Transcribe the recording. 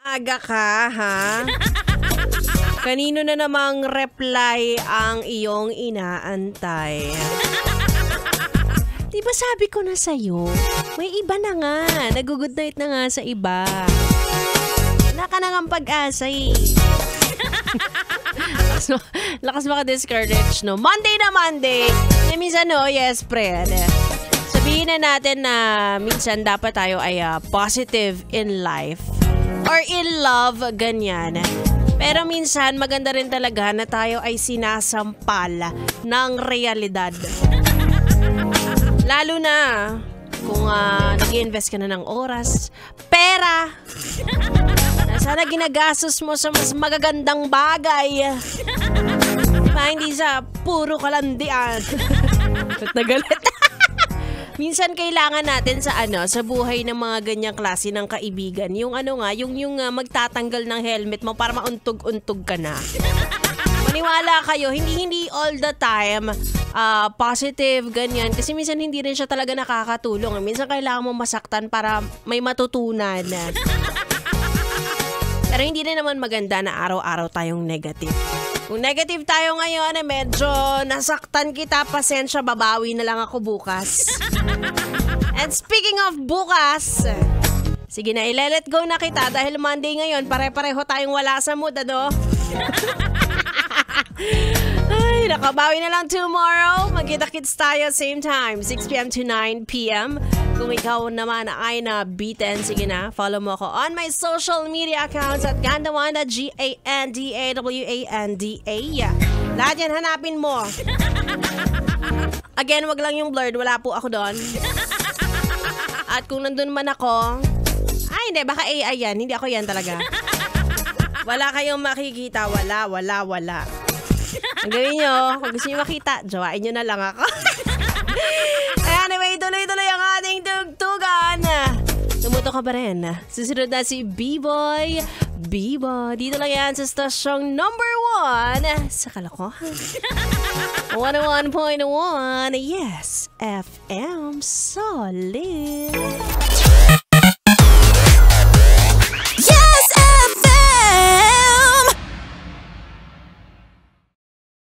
Aga ka, ha? Kanino na namang reply ang iyong inaantay? Di ba sabi ko na sa'yo, may iba na nga. Nag-good night na nga sa iba. Wala ka na nga pag-asa eh. Lakas maka-discourage, no? Monday na Monday. Minsan, no? Yes, friend. Sabihin na natin na minsan dapat tayo ay positive in life. Or in love, ganyan. Pero minsan, maganda rin talaga na tayo ay sinasampal ng realidad. Lalo na kung nag-i-invest ka na ng oras, pera, sana ginagastos mo sa mas magagandang bagay. Hindi sa puro kalandian. Nagalit. Minsan kailangan natin sa buhay ng mga ganyang klase ng kaibigan. Yung magtatanggal ng helmet mo para mauntog-untog ka na. Maniwala kayo, hindi all the time positive, ganyan. Kasi minsan hindi rin siya talaga nakakatulong. Minsan kailangan mo masaktan para may matutunan. Pero hindi rin naman maganda na araw-araw tayong negative. Kung negative tayo ngayon, medyo nasaktan kita, pasensya, babawi na lang ako bukas. And speaking of bukas, sige na, i-let go na kita dahil Monday ngayon, pare-pareho tayong wala sa mood, ano? Ay, nakabawi na lang tomorrow. Magkita-kits tayo same time, 6 p.m. to 9 p.m. Kung ikaw naman ay nabitin, sige na, follow mo ako on my social media accounts at Gandawanda, Gandawanda. Lahat yan, hanapin mo. Again, wag lang yung blurred, wala po ako doon. At kung nandun man ako, hindi, baka AI yan, hindi ako yan talaga. Wala kayong makikita, wala. Ang gawin nyo, kung gusto nyo makita, jowain nyo na lang ako. Anyway, tuloy-tuloy ang ating tugtugan. Tumuto ka ba rin? Susunod na si B-Boy. Dito lang yan sa stasyong number 1 sa kalokohan. 101.1, yes, FM Solid.